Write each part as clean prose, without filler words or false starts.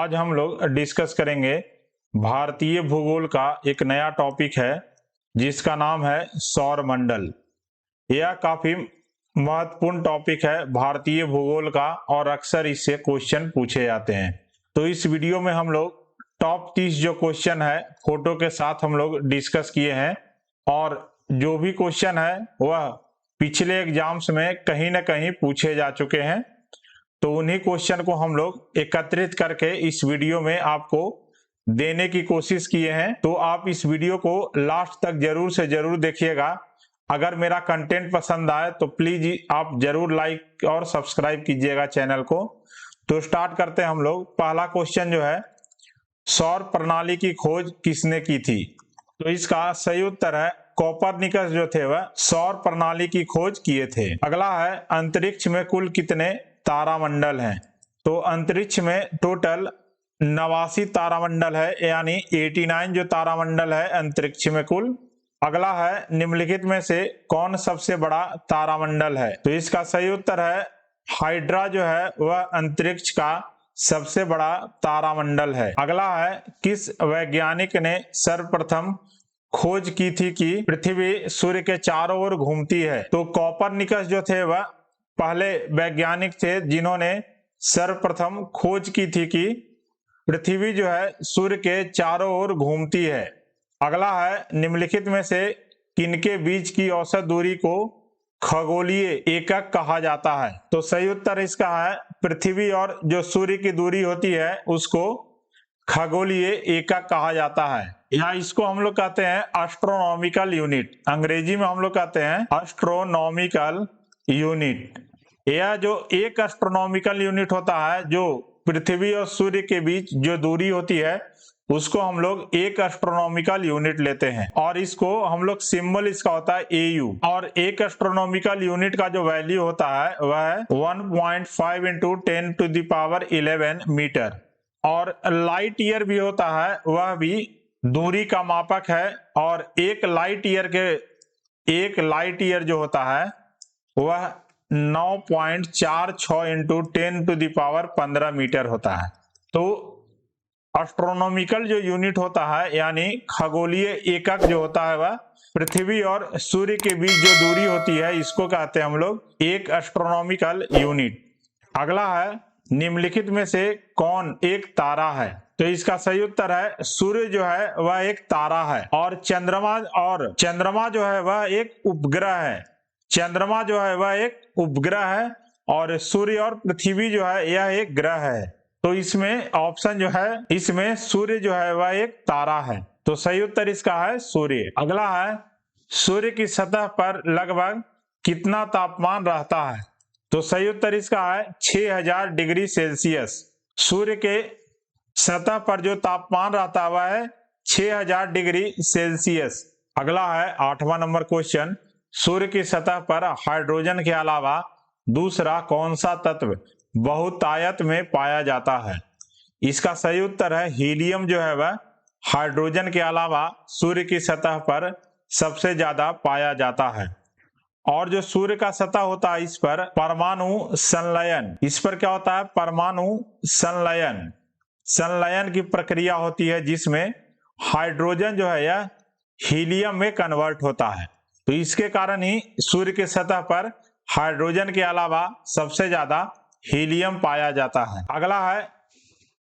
आज हम लोग डिस्कस करेंगे भारतीय भूगोल का एक नया टॉपिक है जिसका नाम है सौर मंडल। यह काफी महत्वपूर्ण टॉपिक है भारतीय भूगोल का और अक्सर इससे क्वेश्चन पूछे जाते हैं। तो इस वीडियो में हम लोग टॉप 30 जो क्वेश्चन है फोटो के साथ हम लोग डिस्कस किए हैं और जो भी क्वेश्चन है वह पिछले एग्जाम्स में कहीं ना कहीं पूछे जा चुके हैं। तो उन्हीं क्वेश्चन को हम लोग एकत्रित करके इस वीडियो में आपको देने की कोशिश किए हैं। तो आप इस वीडियो को लास्ट तक जरूर से जरूर देखिएगा। अगर मेरा कंटेंट पसंद आए तो प्लीज आप जरूर लाइक और सब्सक्राइब कीजिएगा चैनल को। तो स्टार्ट करते हैं हम लोग। पहला क्वेश्चन जो है, सौर प्रणाली की खोज किसने की थी? तो इसका सही उत्तर है कोपरनिकस जो थे वह सौर प्रणाली की खोज किए थे। अगला है, अंतरिक्ष में कुल कितने तारामंडल हैं? तो अंतरिक्ष में टोटल 89 तारामंडल है, यानी 89 जो तारामंडल है अंतरिक्ष में कुल। अगला है, निम्नलिखित में से कौन सबसे बड़ा तारामंडल है? तो इसका सही उत्तर है हाइड्रा जो है वह अंतरिक्ष का सबसे बड़ा तारामंडल है। अगला है, किस वैज्ञानिक ने सर्वप्रथम खोज की थी कि पृथ्वी सूर्य के चारों ओर घूमती है? तो कोपरनिकस जो थे वह पहले वैज्ञानिक थे जिन्होंने सर्वप्रथम खोज की थी कि पृथ्वी जो है सूर्य के चारों ओर घूमती है। अगला है, निम्नलिखित में से किनके बीच की औसत दूरी को खगोलीय एकक कहा जाता है? तो सही उत्तर इसका है पृथ्वी और जो सूर्य की दूरी होती है उसको खगोलीय एकक कहा जाता है, या इसको हम लोग कहते हैं एस्ट्रोनॉमिकल यूनिट। अंग्रेजी में हम लोग कहते हैं एस्ट्रोनॉमिकल यूनिट। यह जो एक एस्ट्रोनॉमिकल यूनिट होता है, जो पृथ्वी और सूर्य के बीच जो दूरी होती है उसको हम लोग एक एस्ट्रोनॉमिकल यूनिट लेते हैं और इसको हम लोग सिंबल इसका होता है AU। और एक एस्ट्रोनॉमिकल यूनिट का जो वैल्यू होता है वह है 1.5 × 10⁻11 मीटर। और लाइट ईयर भी होता है, वह भी दूरी का मापक है। और एक लाइट ईयर जो होता है वह 9.46 × 10⁻15 मीटर होता है। तो एस्ट्रोनॉमिकल जो यूनिट होता है यानी खगोलीय एकक जो होता है वह पृथ्वी और सूर्य के बीच जो दूरी होती है इसको कहते हैं हम लोग एक एस्ट्रोनॉमिकल यूनिट। अगला है, निम्नलिखित में से कौन एक तारा है? तो इसका सही उत्तर है सूर्य जो है वह एक तारा है और चंद्रमा जो है वह एक उपग्रह है। चंद्रमा जो है वह एक उपग्रह है और सूर्य और पृथ्वी जो है यह एक ग्रह है। तो इसमें ऑप्शन जो है, इसमें सूर्य जो है वह एक तारा है। तो सही उत्तर इसका है सूर्य। अगला है, सूर्य की सतह पर लगभग कितना तापमान रहता है? तो सही उत्तर इसका है 6000 डिग्री सेल्सियस। सूर्य के सतह पर जो तापमान रहता है वह है 6000 डिग्री सेल्सियस। अगला है 8वां नंबर क्वेश्चन, सूर्य की सतह पर हाइड्रोजन के अलावा दूसरा कौन सा तत्व बहुतायत में पाया जाता है? इसका सही उत्तर है हीलियम जो है वह हाइड्रोजन के अलावा सूर्य की सतह पर सबसे ज्यादा पाया जाता है। और जो सूर्य का सतह होता है इस पर परमाणु संलयन, इस पर क्या होता है? परमाणु संलयन की प्रक्रिया होती है जिसमें हाइड्रोजन जो है यह हीलियम में कन्वर्ट होता है। तो इसके कारण ही सूर्य की सतह पर हाइड्रोजन के अलावा सबसे ज्यादा हीलियम पाया जाता है। अगला है,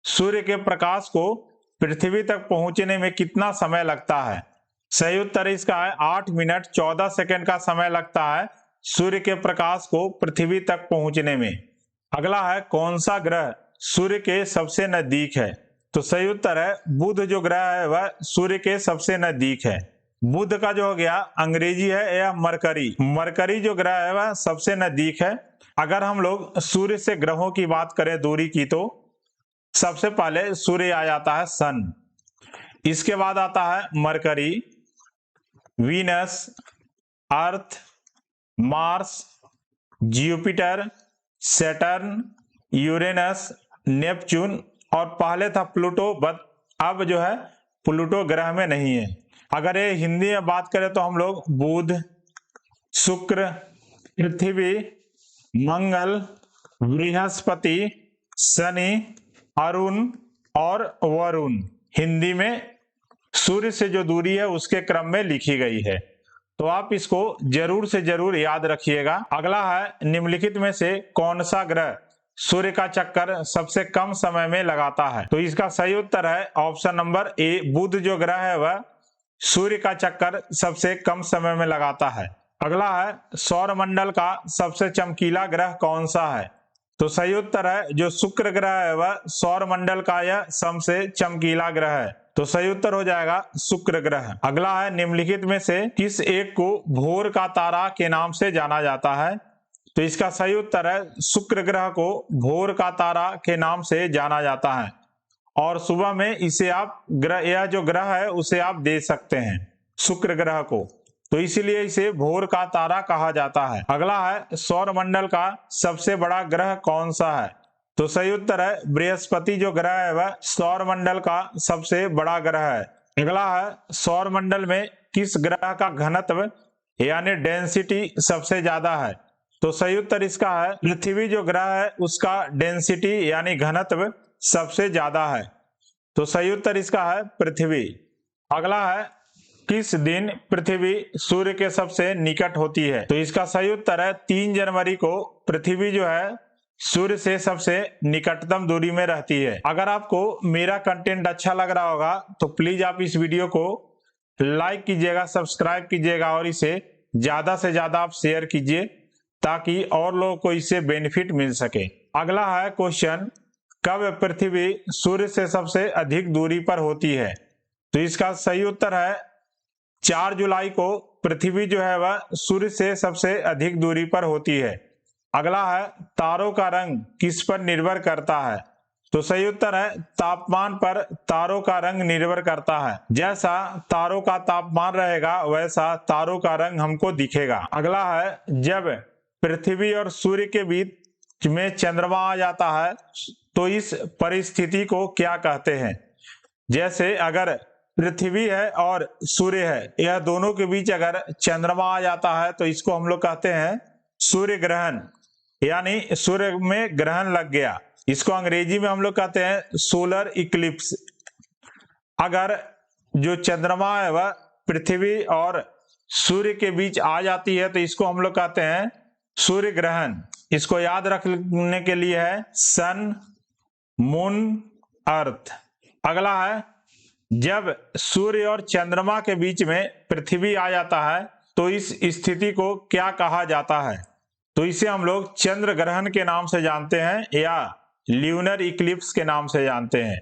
सूर्य के प्रकाश को पृथ्वी तक पहुंचने में कितना समय लगता है? सही उत्तर इसका है 8 मिनट 14 सेकंड का समय लगता है सूर्य के प्रकाश को पृथ्वी तक पहुंचने में। अगला है, कौन सा ग्रह सूर्य के सबसे नजदीक है? तो सही उत्तर है बुध जो ग्रह है वह सूर्य के सबसे नजदीक है। बुध का जो हो गया अंग्रेजी है यह मरकरी जो ग्रह है वह सबसे नजदीक है। अगर हम लोग सूर्य से ग्रहों की बात करें दूरी की, तो सबसे पहले सूर्य आ जाता है सन, इसके बाद आता है Mercury, Venus, Earth, Mars, Jupiter, Saturn, Uranus, Neptune और पहले था प्लूटो, बट अब जो है प्लूटो ग्रह में नहीं है। अगर ये हिंदी में बात करें तो हम लोग बुध, शुक्र, पृथ्वी, मंगल, बृहस्पति, शनि, अरुण और वरुण हिंदी में सूर्य से जो दूरी है उसके क्रम में लिखी गई है। तो आप इसको जरूर से जरूर याद रखिएगा। अगला है, निम्नलिखित में से कौन सा ग्रह सूर्य का चक्कर सबसे कम समय में लगाता है? तो इसका सही उत्तर है ऑप्शन नंबर ए, बुध जो ग्रह है वह सूर्य का चक्कर सबसे कम समय में लगाता है। अगला है, सौर मंडल का सबसे चमकीला ग्रह कौन सा है? तो सही उत्तर है जो शुक्र ग्रह है वह सौर मंडल का यह सबसे चमकीला ग्रह है। तो सही उत्तर हो जाएगा शुक्र ग्रह। अगला है, निम्नलिखित में से किस एक को भोर का तारा के नाम से जाना जाता है? तो इसका सही उत्तर है शुक्र ग्रह को भोर का तारा के नाम से जाना जाता है और सुबह में इसे आप यह जो ग्रह है उसे आप देख सकते हैं शुक्र ग्रह को, तो इसीलिए इसे भोर का तारा कहा जाता है। अगला है, सौर मंडल का सबसे बड़ा ग्रह कौन सा है? तो सही उत्तर है बृहस्पति जो ग्रह है वह सौर मंडल का सबसे बड़ा ग्रह है। अगला है, सौर मंडल में किस ग्रह का घनत्व यानी डेंसिटी सबसे ज्यादा है? तो सही उत्तर इसका है पृथ्वी जो ग्रह है उसका डेंसिटी यानी घनत्व सबसे ज्यादा है। तो सही उत्तर इसका है पृथ्वी। अगला है, किस दिन पृथ्वी सूर्य के सबसे निकट होती है? तो इसका सही उत्तर है 3 जनवरी को पृथ्वी जो है सूर्य से सबसे निकटतम दूरी में रहती है। अगर आपको मेरा कंटेंट अच्छा लग रहा होगा तो प्लीज आप इस वीडियो को लाइक कीजिएगा, सब्सक्राइब कीजिएगा और इसे ज्यादा से ज्यादा आप शेयर कीजिए ताकि और लोगों को इससे बेनिफिट मिल सके। अगला है क्वेश्चन, कब पृथ्वी सूर्य से सबसे अधिक दूरी पर होती है? तो इसका सही उत्तर है 4 जुलाई को पृथ्वी जो है वह सूर्य से सबसे अधिक दूरी पर होती है। अगला है, तारों का रंग किस पर निर्भर करता है? तो सही उत्तर है तापमान पर तारों का रंग निर्भर करता है। जैसा तारों का तापमान रहेगा वैसा तारों का रंग हमको दिखेगा। अगला है, जब पृथ्वी और सूर्य के बीच में चंद्रमा आ जाता है तो इस परिस्थिति को क्या कहते हैं? जैसे अगर पृथ्वी है और सूर्य है, यह दोनों के बीच अगर चंद्रमा आ जाता है तो इसको हम लोग कहते हैं सूर्य ग्रहण, यानी सूर्य में ग्रहण लग गया। इसको अंग्रेजी में हम लोग कहते हैं सोलर इक्लिप्स। अगर जो चंद्रमा है वह पृथ्वी और सूर्य के बीच आ जाती है तो इसको हम लोग कहते हैं सूर्य ग्रहण। इसको याद रखने के लिए है सन, मून, अर्थ। अगला है, जब सूर्य और चंद्रमा के बीच में पृथ्वी आ जाता है तो इस स्थिति को क्या कहा जाता है? तो इसे हम लोग चंद्र ग्रहण के नाम से जानते हैं या ल्यूनर इक्लिप्स के नाम से जानते हैं।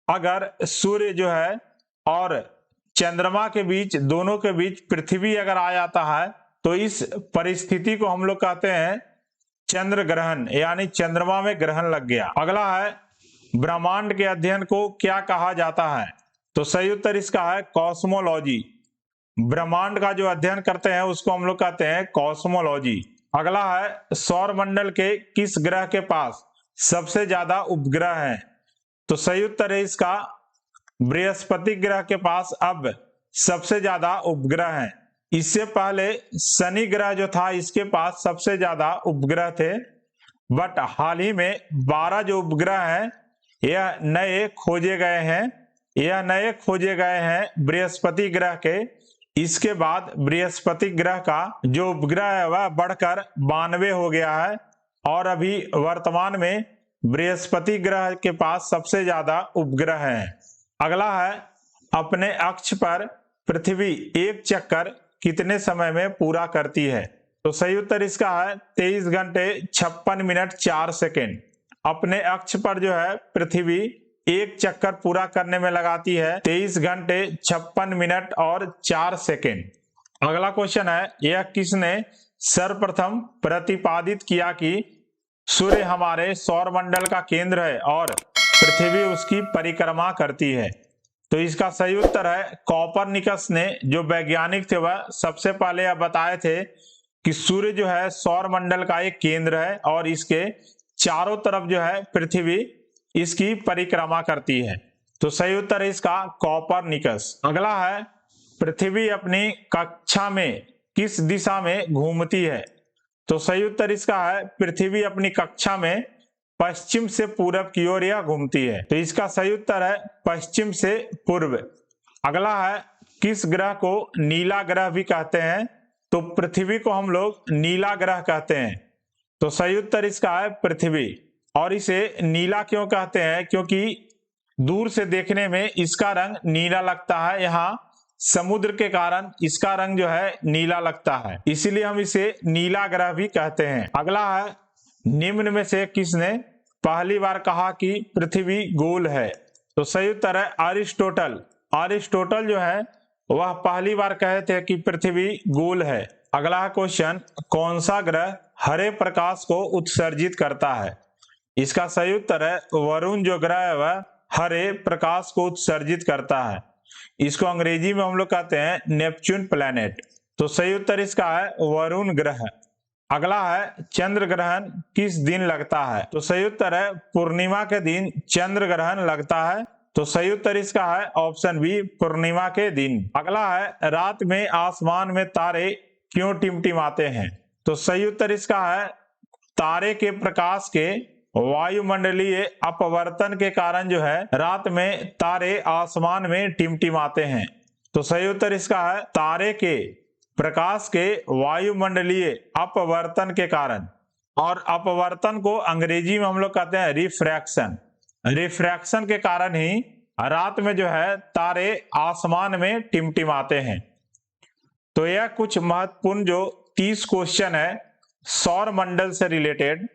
अगर सूर्य जो है और चंद्रमा के बीच, दोनों के बीच पृथ्वी अगर आ जाता है तो इस परिस्थिति को हम लोग कहते हैं चंद्र ग्रहण, यानी चंद्रमा में ग्रहण लग गया। अगला है, ब्रह्मांड के अध्ययन को क्या कहा जाता है? तो सही उत्तर इसका है कॉस्मोलॉजी। ब्रह्मांड का जो अध्ययन करते हैं उसको हम लोग कहते हैं कॉस्मोलॉजी। अगला है, सौर मंडल के किस ग्रह के पास सबसे ज्यादा उपग्रह हैं? तो सही उत्तर है इसका बृहस्पति ग्रह के पास अब सबसे ज्यादा उपग्रह हैं। इससे पहले शनि ग्रह जो था इसके पास सबसे ज्यादा उपग्रह थे, बट हाल ही में 12 जो उपग्रह हैं यह नए खोजे गए हैं बृहस्पति ग्रह के। इसके बाद बृहस्पति ग्रह का जो उपग्रह है वह बढ़कर 92 हो गया है और अभी वर्तमान में बृहस्पति ग्रह के पास सबसे ज्यादा उपग्रह हैं। अगला है, अपने अक्ष पर पृथ्वी एक चक्कर कितने समय में पूरा करती है? तो सही उत्तर इसका है 23 घंटे 56 मिनट 4 सेकेंड। अपने अक्ष पर जो है पृथ्वी एक चक्कर पूरा करने में लगाती है 23 घंटे 56 मिनट और 4 सेकेंड। अगला क्वेश्चन है, यह किसने सर्वप्रथम प्रतिपादित किया कि सूर्य हमारे सौर मंडल का केंद्र है और पृथ्वी उसकी परिक्रमा करती है? तो इसका सही उत्तर है कोपरनिकस ने, जो वैज्ञानिक थे वह सबसे पहले यह बताए थे कि सूर्य जो है सौर मंडल का एक केंद्र है और इसके चारों तरफ जो है पृथ्वी इसकी परिक्रमा करती है। तो सही उत्तर है इसका कोपरनिकस। अगला है, पृथ्वी अपनी कक्षा में किस दिशा में घूमती है? तो सही उत्तर इसका है पृथ्वी अपनी कक्षा में पश्चिम से पूरब की ओर यह घूमती है। तो इसका सही उत्तर है पश्चिम से पूर्व। अगला है, किस ग्रह को नीला ग्रह भी कहते हैं? तो पृथ्वी को हम लोग नीला ग्रह कहते हैं। तो सही उत्तर इसका है पृथ्वी। और इसे नीला क्यों कहते हैं? क्योंकि दूर से देखने में इसका रंग नीला लगता है, यहाँ समुद्र के कारण इसका रंग जो है नीला लगता है, इसीलिए हम इसे नीला ग्रह भी कहते हैं। अगला है, निम्न में से किसने पहली बार कहा कि पृथ्वी गोल है? तो सही उत्तर है अरिस्टोटल। अरिस्टोटल जो है वह पहली बार कहे थे कि पृथ्वी गोल है। अगला क्वेश्चन, कौन सा ग्रह हरे प्रकाश को उत्सर्जित करता है? इसका सही उत्तर है वरुण जो ग्रह है वह हरे प्रकाश को उत्सर्जित करता है। इसको अंग्रेजी में हम लोग कहते हैं नेपच्यून प्लैनेट। तो सही उत्तर इसका है वरुण ग्रह। अगला है, चंद्र ग्रहण किस दिन लगता है? तो सही उत्तर है पूर्णिमा के दिन चंद्र ग्रहण लगता है। तो सही उत्तर इसका है ऑप्शन बी, पूर्णिमा के दिन। अगला है, रात में आसमान में तारे क्यों टिमटिमाते हैं? तो सही उत्तर इसका है तारे के प्रकाश के वायुमंडलीय अपवर्तन के कारण जो है रात में तारे आसमान में टिमटिमाते हैं। तो सही उत्तर इसका है तारे के प्रकाश के वायुमंडलीय अपवर्तन के कारण। और अपवर्तन को अंग्रेजी में हम लोग कहते हैं रिफ्रैक्शन। रिफ्रैक्शन के कारण ही रात में जो है तारे आसमान में टिमटिमाते हैं। तो यह कुछ महत्वपूर्ण जो 30 क्वेश्चन है सौर मंडल से रिलेटेड,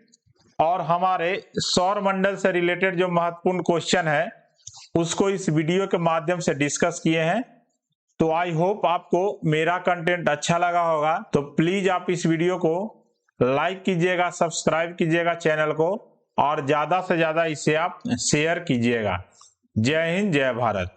और हमारे सौर मंडल से रिलेटेड जो महत्वपूर्ण क्वेश्चन है उसको इस वीडियो के माध्यम से डिस्कस किए हैं। तो आई होप आपको मेरा कंटेंट अच्छा लगा होगा। तो प्लीज आप इस वीडियो को लाइक कीजिएगा, सब्सक्राइब कीजिएगा चैनल को, और ज्यादा से ज्यादा इसे आप शेयर कीजिएगा। जय हिंद, जय भारत।